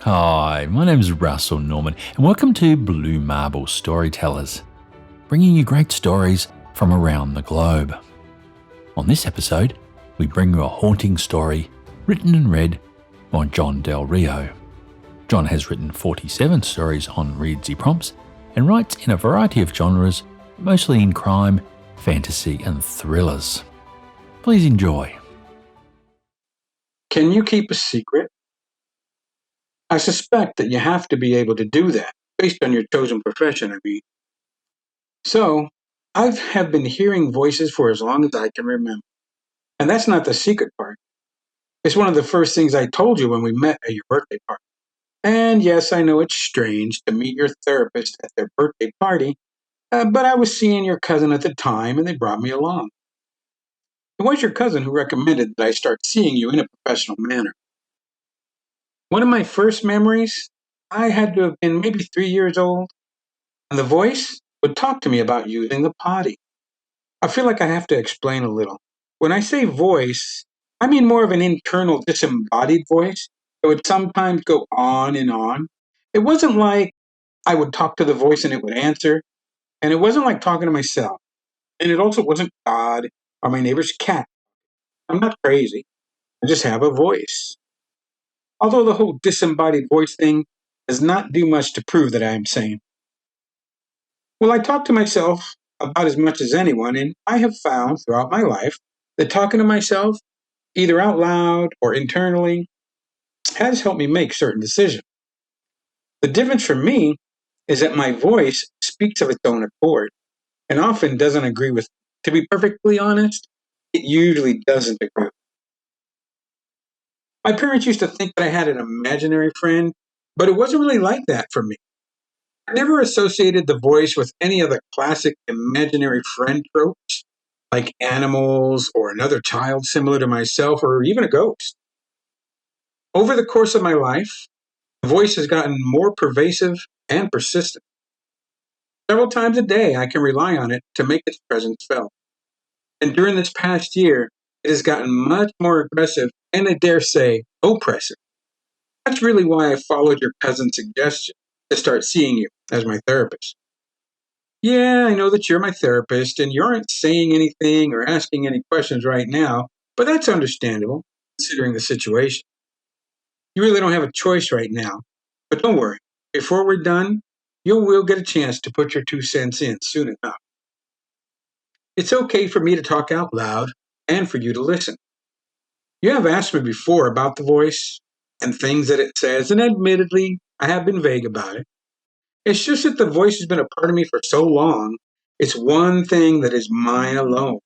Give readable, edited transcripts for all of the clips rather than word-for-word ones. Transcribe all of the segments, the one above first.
Hi, my name is Russell Norman, and welcome to Blue Marble Storytellers, bringing you great stories from around the globe. On this episode, we bring you a haunting story written and read by John Del Rio. John has written 47 stories on Readsy prompts and writes in a variety of genres, mostly in crime, fantasy, and thrillers. Please enjoy. Can you keep a secret? I suspect that you have to be able to do that, based on your chosen profession, I mean. So, I have been hearing voices for as long as I can remember. And that's not the secret part. It's one of the first things I told you when we met at your birthday party. And yes, I know it's strange to meet your therapist at their birthday party, but I was seeing your cousin at the time and they brought me along. It was your cousin who recommended that I start seeing you in a professional manner. One of my first memories, I had to have been maybe 3 years old, and the voice would talk to me about using the potty. I feel like I have to explain a little. When I say voice, I mean more of an internal disembodied voice. It would sometimes go on and on. It wasn't like I would talk to the voice and it would answer, and it wasn't like talking to myself. And it also wasn't God or my neighbor's cat. I'm not crazy. I just have a voice. Although the whole disembodied voice thing does not do much to prove that I am sane. Well, I talk to myself about as much as anyone, and I have found throughout my life that talking to myself, either out loud or internally, has helped me make certain decisions. The difference for me is that my voice speaks of its own accord and often doesn't agree with me. To be perfectly honest, it usually doesn't agree. My parents used to think that I had an imaginary friend, but it wasn't really like that for me. I never associated the voice with any of the classic imaginary friend tropes, like animals or another child similar to myself or even a ghost. Over the course of my life, the voice has gotten more pervasive and persistent. Several times a day, I can rely on it to make its presence felt. And during this past year, it has gotten much more aggressive and I dare say oppressive. That's really why I followed your cousin's suggestion to start seeing you as my therapist. Yeah, I know that you're my therapist and you aren't saying anything or asking any questions right now, but that's understandable considering the situation. You really don't have a choice right now. But don't worry, before we're done, you will get a chance to put your 2 cents in soon enough. It's okay for me to talk out loud and for you to listen. You have asked me before about the voice and things that it says, and admittedly, I have been vague about it. It's just that the voice has been a part of me for so long, it's one thing that is mine alone,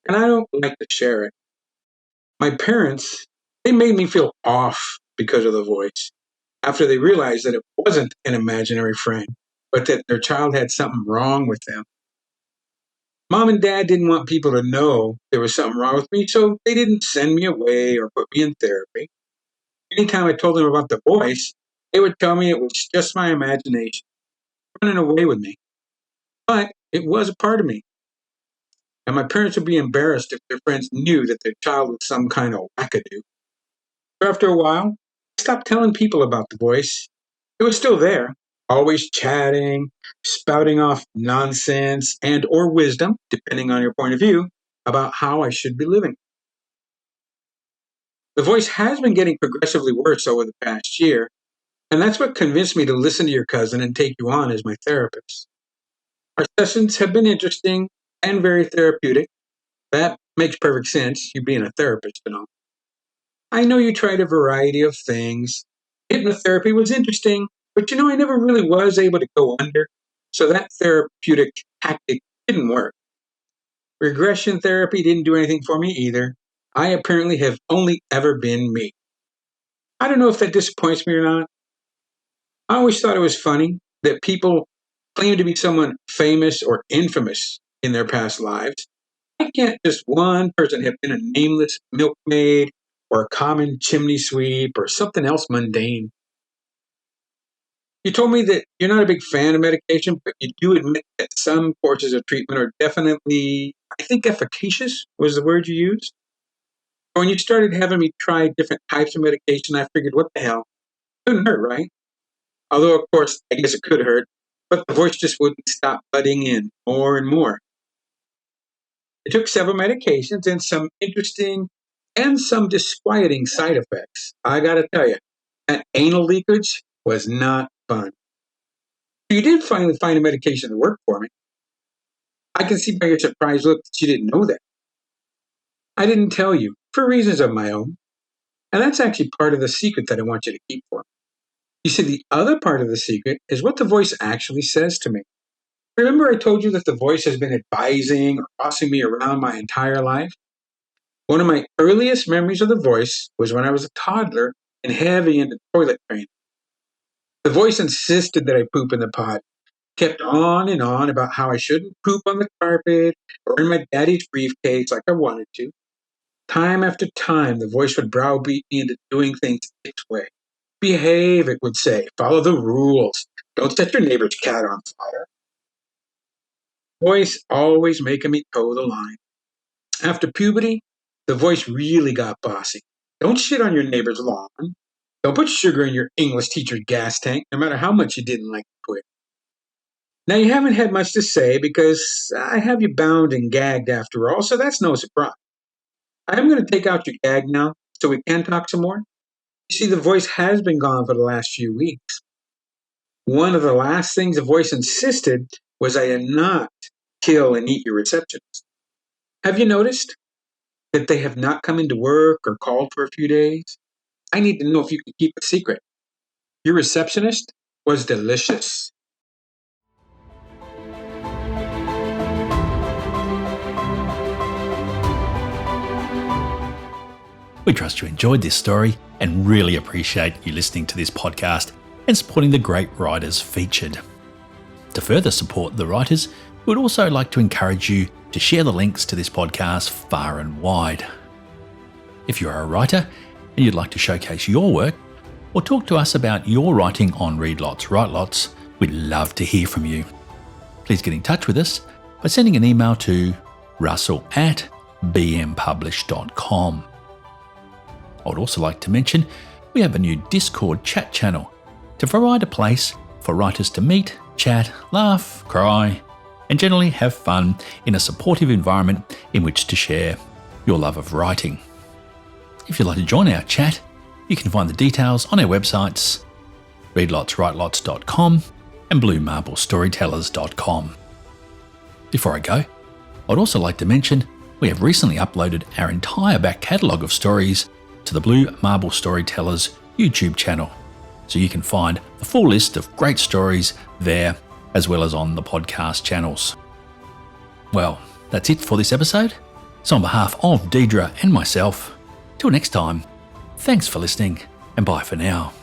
and I don't like to share it. My parents, they made me feel off because of the voice after they realized that it wasn't an imaginary friend, but that their child had something wrong with them. Mom and dad didn't want people to know there was something wrong with me, so they didn't send me away or put me in therapy. Anytime I told them about the voice, they would tell me it was just my imagination running away with me. But it was a part of me, and my parents would be embarrassed if their friends knew that their child was some kind of wackadoo. So after a while, I stopped telling people about the voice. It was still there, always chatting, spouting off nonsense and or wisdom, depending on your point of view, about how I should be living. The voice has been getting progressively worse over the past year, and that's what convinced me to listen to your cousin and take you on as my therapist. Our sessions have been interesting and very therapeutic. That makes perfect sense, you being a therapist and all. I know you tried a variety of things. Hypnotherapy was interesting, but I never really was able to go under, so that therapeutic tactic didn't work. Regression therapy didn't do anything for me either. I apparently have only ever been me. I don't know if that disappoints me or not. I always thought it was funny that people claim to be someone famous or infamous in their past lives. Why can't just one person have been a nameless milkmaid or a common chimney sweep or something else mundane? You told me that you're not a big fan of medication, but you do admit that some courses of treatment are definitely, I think, efficacious was the word you used. When you started having me try different types of medication, I figured, what the hell? Couldn't hurt, right? Although, of course, I guess it could hurt, but the voice just wouldn't stop butting in more and more. I took several medications and some interesting and some disquieting side effects. I gotta tell you, that anal leakage was not fun. You did finally find a medication that worked for me. I can see by your surprised look that you didn't know that. I didn't tell you, for reasons of my own. And that's actually part of the secret that I want you to keep for me. You see, the other part of the secret is what the voice actually says to me. Remember, I told you that the voice has been advising or bossing me around my entire life? One of my earliest memories of the voice was when I was a toddler and heavy into toilet training. The voice insisted that I poop in the pot, kept on and on about how I shouldn't poop on the carpet or in my daddy's briefcase like I wanted to. Time after time, the voice would browbeat me into doing things its way. Behave, it would say. Follow the rules. Don't set your neighbor's cat on fire. Voice always making me toe the line. After puberty, the voice really got bossy. Don't shit on your neighbor's lawn. Don't put sugar in your English teacher's gas tank, no matter how much you didn't like to quit. Now, you haven't had much to say because I have you bound and gagged after all, so that's no surprise. I am going to take out your gag now so we can talk some more. You see, the voice has been gone for the last few weeks. One of the last things the voice insisted was I not kill and eat your receptionists. Have you noticed that they have not come into work or called for a few days? I need to know if you can keep a secret. Your receptionist was delicious. We trust you enjoyed this story and really appreciate you listening to this podcast and supporting the great writers featured. To further support the writers, we would also like to encourage you to share the links to this podcast far and wide. If you are a writer and you'd like to showcase your work or talk to us about your writing on Read Lots, Write Lots, we'd love to hear from you. Please get in touch with us by sending an email to russell@bmpublish.com. I would also like to mention we have a new Discord chat channel to provide a place for writers to meet, chat, laugh, cry, and generally have fun in a supportive environment in which to share your love of writing. If you'd like to join our chat, you can find the details on our websites readlotswritelots.com and bluemarble.storytellers.com. Before I go, I'd also like to mention we have recently uploaded our entire back catalogue of stories to the Blue Marble Storytellers YouTube channel, so you can find the full list of great stories there as well as on the podcast channels. Well, that's it for this episode. So on behalf of Deidre and myself, till next time, thanks for listening and bye for now.